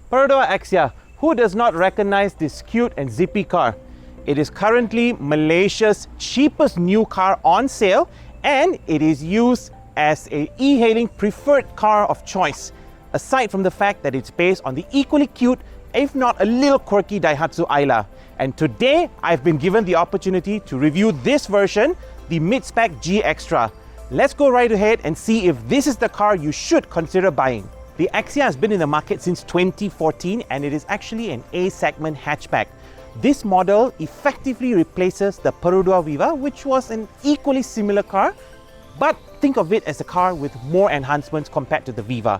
Perodua Axia, who does not recognize this cute and zippy car? It is currently Malaysia's cheapest new car on sale, and it is used as an e-hailing preferred car of choice, aside from the fact that it's based on the equally cute, if not a little quirky Daihatsu Ayla. And today, I've been given the opportunity to review this version, the mid-spec G Extra. Let's go right ahead and see if this is the car you should consider buying. The Axia has been in the market since 2014, and it is actually an A-segment hatchback. This model effectively replaces the Perodua Viva, which was an equally similar car, but think of it as a car with more enhancements compared to the Viva.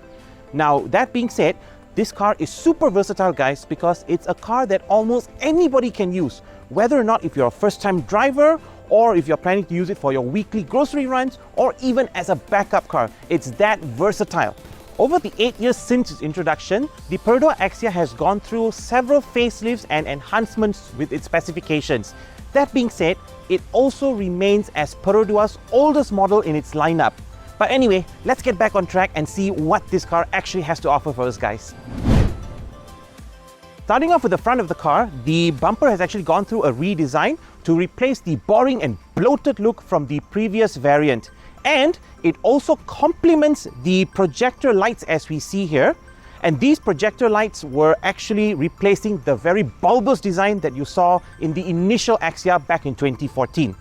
Now, that being said, this car is super versatile, guys, because it's a car that almost anybody can use, whether or not if you're a first-time driver, or if you're planning to use it for your weekly grocery runs, or even as a backup car. It's that versatile. Over the 8 years since its introduction, the Perodua Axia has gone through several facelifts and enhancements with its specifications. That being said, it also remains as Perodua's oldest model in its lineup. But anyway, let's get back on track and see what this car actually has to offer for us, guys. Starting off with the front of the car, the bumper has actually gone through a redesign to replace the boring and bloated look from the previous variant. And it also complements the projector lights as we see here. And these projector lights were actually replacing the very bulbous design that you saw in the initial Axia back in 2014.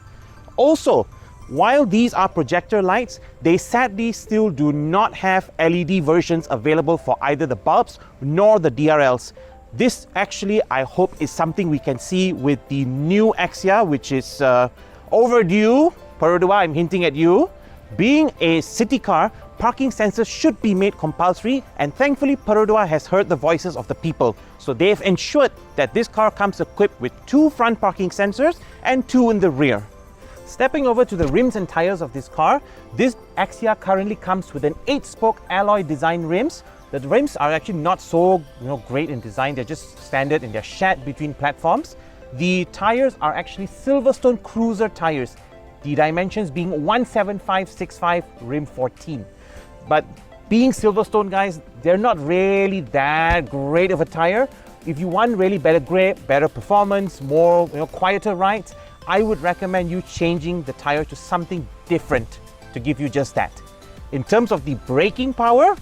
Also, while these are projector lights, they sadly still do not have LED versions available for either the bulbs nor the DRLs. This actually, I hope, is something we can see with the new Axia, which is overdue. Perodua, I'm hinting at you. Being a city car, parking sensors should be made compulsory, and thankfully Perodua has heard the voices of the people. So they've ensured that this car comes equipped with 2 front parking sensors and 2 in the rear. Stepping over to the rims and tires of this car, this Axia currently comes with an 8-spoke alloy design rims. The rims are actually not so great in design, they're just standard and they're shared between platforms. The tires are actually Silverstone Cruiser tires, the dimensions being 175/65 rim 14. But being Silverstone, guys, they're not really that great of a tire. If you want really better grip, better performance, more quieter rides, I would recommend you changing the tire to something different to give you just that. In terms of the braking power,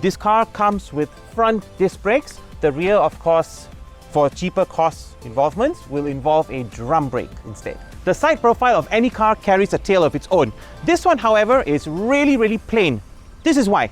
this car comes with front disc brakes. The rear, of course, for cheaper cost involvements, will involve a drum brake instead. The side profile of any car carries a tail of its own. This one, however, is really plain. This is why.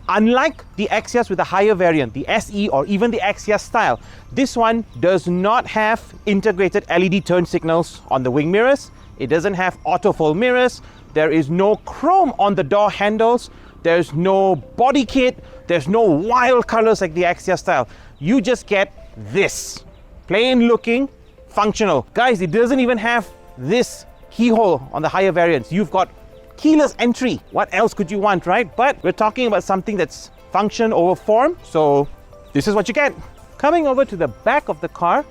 Unlike the Axias with the higher variant, the SE or even the Axia style, this one does not have integrated LED turn signals on the wing mirrors. It doesn't have auto-fold mirrors. There is no chrome on the door handles. There's no body kit. There's no wild colors like the Axia style. You just get this. Plain looking, functional. Guys, it doesn't even have this keyhole on the higher variants. You've got keyless entry. What else could you want, right? But we're talking about something that's function over form, so this is what you get. Coming over to the back of the car,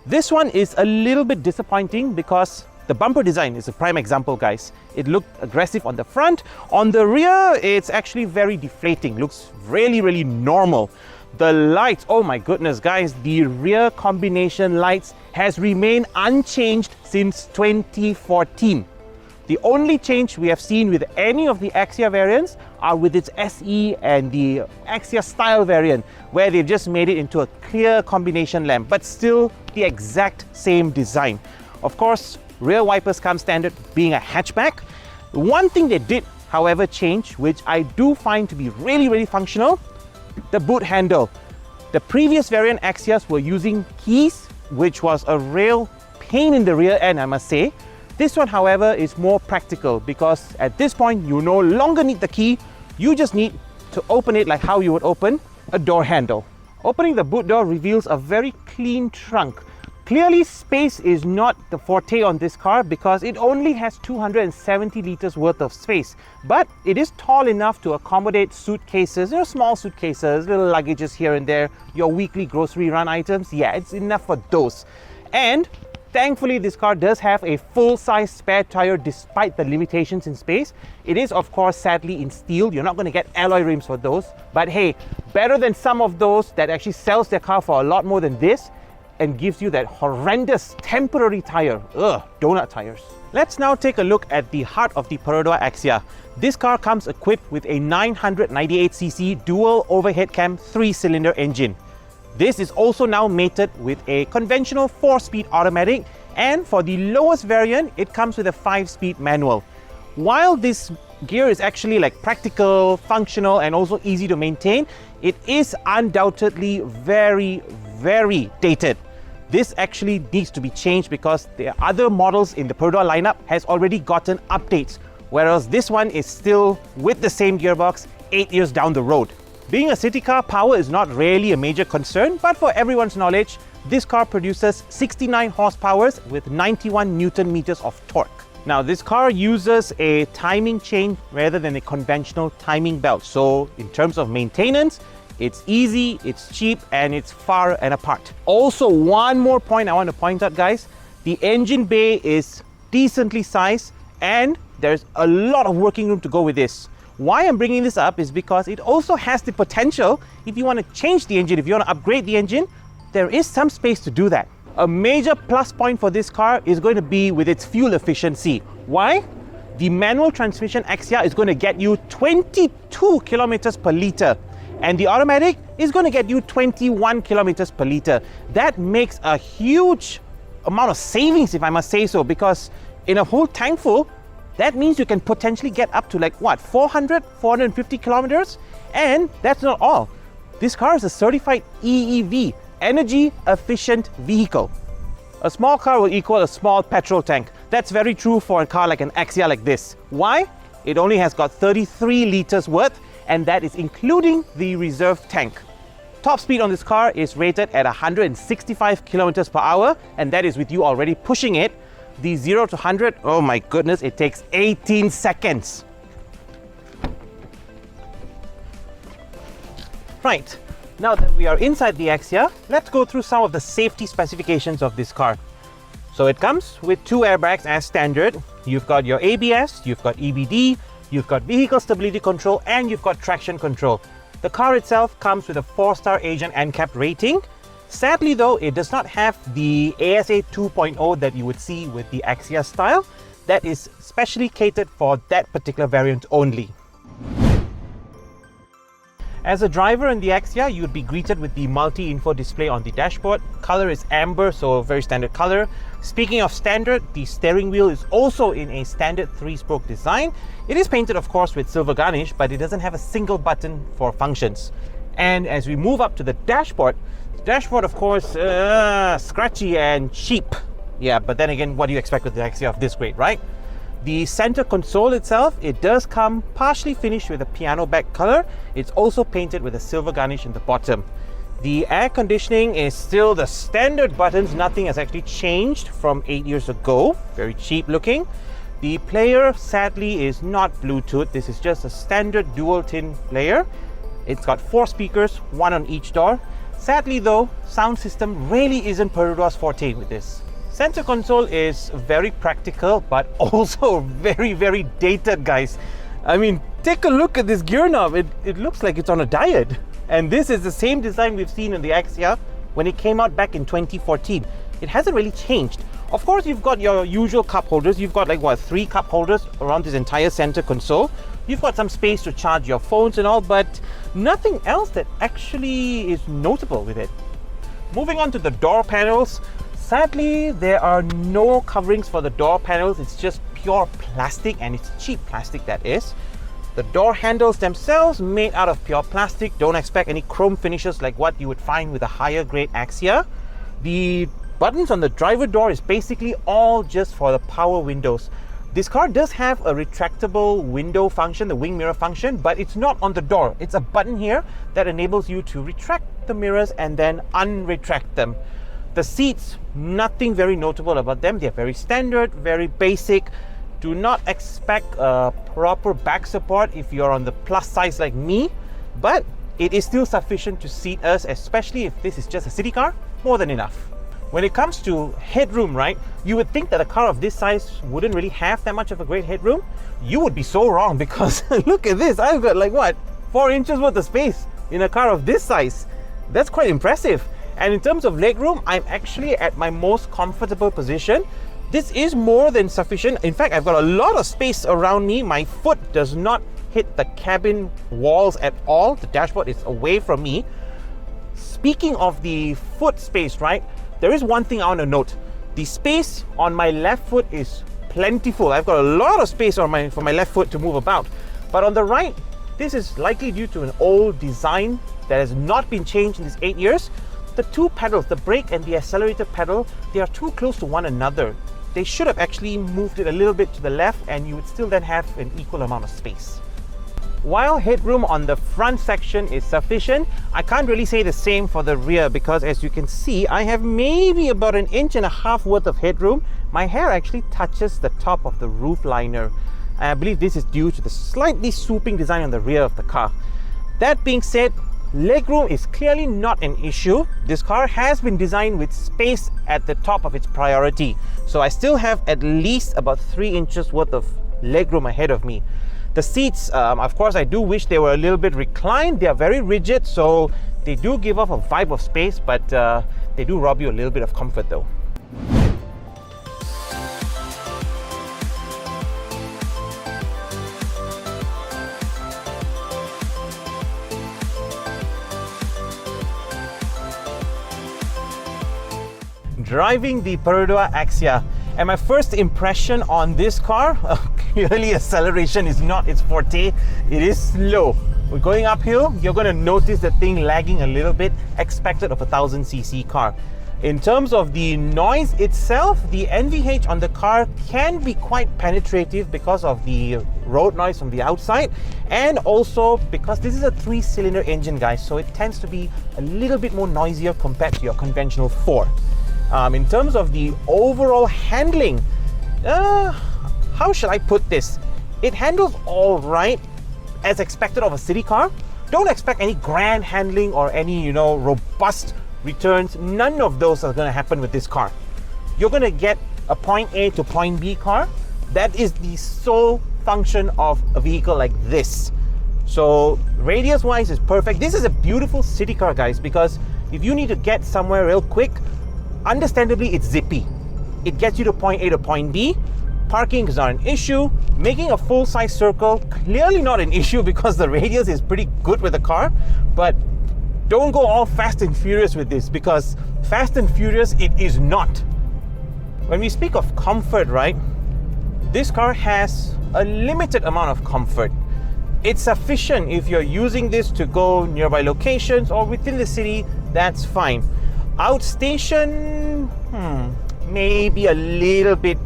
this one is a little bit disappointing because the bumper design is a prime example, guys. It looked aggressive on the front. On the rear, it's actually very deflating. Looks really normal. The lights, oh my goodness, guys, the rear combination lights has remained unchanged since 2014. The only change we have seen with any of the Axia variants are with its SE and the Axia style variant, where they've just made it into a clear combination lamp, but still the exact same design. Of course, rear wipers come standard being a hatchback. One thing they did, however, change, which I do find to be really functional, the boot handle. The previous variant Axias were using keys, which was a real pain in the rear end, I must say. This one, however, is more practical because at this point, you no longer need the key. You just need to open it like how you would open a door handle. Opening the boot door reveals a very clean trunk. Clearly, space is not the forte on this car because it only has 270 liters worth of space, but it is tall enough to accommodate suitcases, small suitcases, little luggages here and there, your weekly grocery run items. Yeah, it's enough for those. And Thankfully, this car does have a full-size spare tire despite the limitations in space. It is, of course, sadly in steel. You're not going to get alloy rims for those. But hey, better than some of those that actually sells their car for a lot more than this and gives you that horrendous temporary tire. Ugh, donut tires. Let's now take a look at the heart of the Perodua Axia. This car comes equipped with a 998cc dual overhead cam 3-cylinder engine. This is also now mated with a conventional 4-speed automatic, and for the lowest variant, it comes with a 5-speed manual. While this gear is actually like practical, functional, and also easy to maintain, it is undoubtedly very, very dated. This actually needs to be changed because the other models in the Perodua lineup has already gotten updates, whereas this one is still with the same gearbox 8 years down the road. Being a city car, power is not really a major concern, but for everyone's knowledge, this car produces 69 horsepower with 91 Newton meters of torque. Now, this car uses a timing chain rather than a conventional timing belt. So in terms of maintenance, it's easy, it's cheap, and it's far and apart. Also, one more point I want to point out, guys. The engine bay is decently sized and there's a lot of working room to go with this. Why I'm bringing this up is because it also has the potential, if you want to change the engine, if you want to upgrade the engine, there is some space to do that. A major plus point for this car is going to be with its fuel efficiency. Why? The manual transmission Axia is going to get you 22 kilometers per liter, and the automatic is going to get you 21 kilometers per liter. That makes a huge amount of savings, if I must say so, because in a whole tank full, that means you can potentially get up to like what, 450 kilometers? And that's not all. This car is a certified EEV, energy efficient vehicle. A small car will equal a small petrol tank. That's very true for a car like an Axia like this. Why? It only has got 33 liters worth, and that is including the reserve tank. Top speed on this car is rated at 165 kilometers per hour, and that is with you already pushing it. The 0 to 100, oh my goodness, it takes 18 seconds. Right, now that we are inside the Axia, let's go through some of the safety specifications of this car. So it comes with 2 airbags as standard. You've got your ABS, you've got EBD, you've got vehicle stability control, and you've got traction control. The car itself comes with a 4-star Asian NCAP rating. Sadly though, it does not have the ASA 2.0 that you would see with the Axia style. That is specially catered for that particular variant only. As a driver in the Axia, you would be greeted with the multi-info display on the dashboard. Color is amber, so very standard color. Speaking of standard, the steering wheel is also in a standard 3-spoke design. It is painted, of course, with silver garnish, but it doesn't have a single button for functions. And as we move up to the dashboard, of course, scratchy and cheap. Yeah, but then again, what do you expect with the Axia of this grade, right? The center console itself, it does come partially finished with a piano back color. It's also painted with a silver garnish in the bottom. The air conditioning is still the standard buttons. Nothing has actually changed from 8 years ago. Very cheap looking. The player, sadly, is not Bluetooth. This is just a standard dual tin player. It's got 4 speakers, 1 on each door. Sadly though, sound system really isn't Perodua's forte with this. Center console is very practical, but also very, very dated, guys. I mean, take a look at this gear knob. It looks like it's on a diet. And this is the same design we've seen in the Axia when it came out back in 2014. It hasn't really changed. Of course, you've got your usual cup holders. You've got like what, 3 cup holders around this entire center console. You've got some space to charge your phones and all, but nothing else that actually is notable with it. Moving on to the door panels. Sadly, there are no coverings for the door panels. It's just pure plastic, and it's cheap plastic, that is. The door handles themselves made out of pure plastic. Don't expect any chrome finishes like what you would find with a higher grade Axia. The buttons on the driver door is basically all just for the power windows. This car does have a retractable window function, the wing mirror function, but it's not on the door. It's a button here that enables you to retract the mirrors and then unretract them. The seats, nothing very notable about them. They're very standard, very basic. Do not expect a proper back support if you're on the plus size like me, but it is still sufficient to seat us, especially if this is just a city car, more than enough. When it comes to headroom, right, you would think that a car of this size wouldn't really have that much of a great headroom. You would be so wrong, because look at this. I've got like what, 4 inches worth of space in a car of this size. That's quite impressive. And in terms of legroom, I'm actually at my most comfortable position. This is more than sufficient. In fact, I've got a lot of space around me. My foot does not hit the cabin walls at all. The dashboard is away from me. Speaking of the foot space, right, there is one thing I want to note. The space on my left foot is plentiful. I've got a lot of space for my left foot to move about. But on the right, this is likely due to an old design that has not been changed in these 8 years. The two pedals, the brake and the accelerator pedal, they are too close to one another. They should have actually moved it a little bit to the left, and you would still then have an equal amount of space. While headroom on the front section is sufficient, I can't really say the same for the rear, because as you can see, I have maybe about 1.5 inches worth of headroom. My hair actually touches the top of the roof liner. I believe this is due to the slightly swooping design on the rear of the car. That being said, legroom is clearly not an issue. This car has been designed with space at the top of its priority. So I still have at least about 3 inches worth of legroom ahead of me. The seats, of course, I do wish they were a little bit reclined. They are very rigid, so they do give off a vibe of space, but they do rob you a little bit of comfort though. Driving the Perodua Axia, and my first impression on this car, clearly acceleration is not its forte. It is slow. We're going uphill, you're going to notice the thing lagging a little bit, expected of a 1000cc car. In terms of the noise itself, the NVH on the car can be quite penetrative because of the road noise from the outside, and also because this is a 3-cylinder engine, guys, so it tends to be a little bit more noisier compared to your conventional 4. In terms of the overall handling, how should I put this? It handles all right, as expected of a city car. Don't expect any grand handling or any, robust returns. None of those are going to happen with this car. You're going to get a point A to point B car. That is the sole function of a vehicle like this. So radius wise is perfect. This is a beautiful city car, guys, because if you need to get somewhere real quick, understandably, it's zippy. It gets you to point A to point B. Parking is not an issue. Making a full-size circle, clearly not an issue because the radius is pretty good with the car. But don't go all fast and furious with this, because fast and furious it is not. When we speak of comfort, right, this car has a limited amount of comfort. It's sufficient if you're using this to go nearby locations or within the city, that's fine. Outstation, maybe a little bit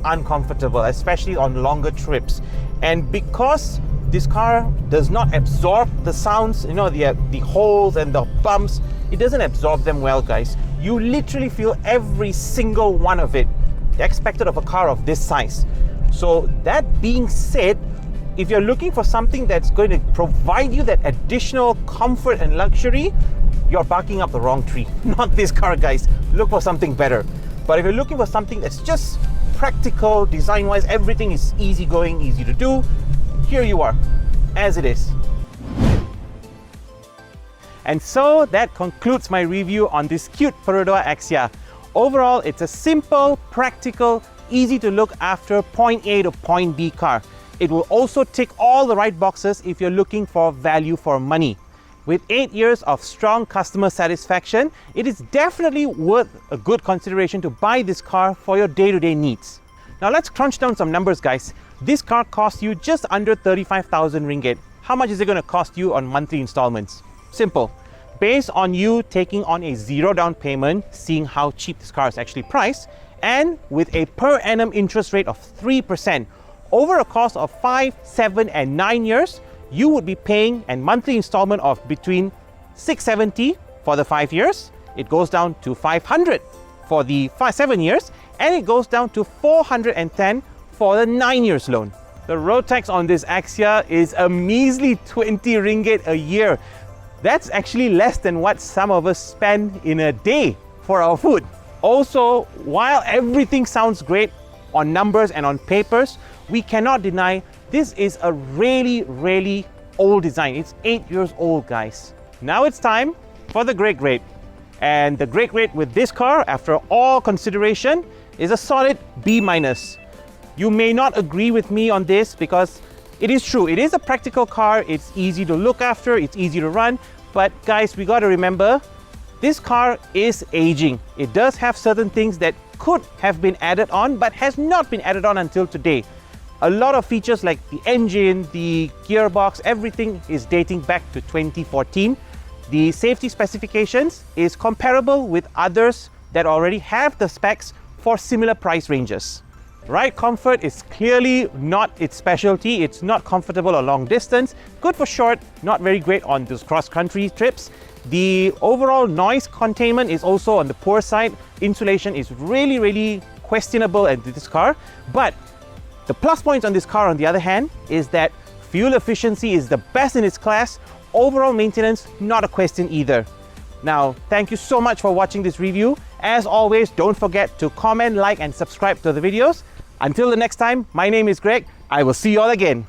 uncomfortable, especially on longer trips. And because this car does not absorb the sounds, the holes and the bumps, it doesn't absorb them well, guys. You literally feel every single one of it, expected of a car of this size. So that being said, if you're looking for something that's going to provide you that additional comfort and luxury, you're barking up the wrong tree. Not this car, guys. Look for something better. But if you're looking for something that's just practical, design-wise, everything is easygoing, easy to do, here you are, as it is. And so that concludes my review on this cute Perodua Axia. Overall, it's a simple, practical, easy to look after point A to point B car. It will also tick all the right boxes if you're looking for value for money. With 8 years of strong customer satisfaction, it is definitely worth a good consideration to buy this car for your day-to-day needs. Now let's crunch down some numbers, guys. This car costs you just under 35,000 ringgit. How much is it going to cost you on monthly installments? Simple. Based on you taking on a 0 down payment, seeing how cheap this car is actually priced, and with a per annum interest rate of 3%, over a course of 5, 7, and 9 years, you would be paying a monthly installment of between 670 for the 5 years, it goes down to 500 for the 7 years, and it goes down to 410 for the 9 years loan. The road tax on this Axia is a measly 20 ringgit a year. That's actually less than what some of us spend in a day for our food. Also, while everything sounds great on numbers and on papers, we cannot deny this is a really old design. It's 8 years old, guys. Now it's time for the grade grade. And the grade grade with this car, after all consideration, is a solid B-. You may not agree with me on this because it is true. It is a practical car. It's easy to look after. It's easy to run. But guys, we got to remember, this car is aging. It does have certain things that could have been added on, but has not been added on until today. A lot of features like the engine, the gearbox, everything is dating back to 2014. The safety specifications is comparable with others that already have the specs for similar price ranges. Ride comfort is clearly not its specialty. It's not comfortable a long distance. Good for short, not very great on those cross-country trips. The overall noise containment is also on the poor side. Insulation is really questionable at this car. But the plus points on this car, on the other hand, is that fuel efficiency is the best in its class. Overall maintenance, not a question either. Now, thank you so much for watching this review. As always, don't forget to comment, like, and subscribe to the videos. Until the next time, my name is Greg. I will see you all again.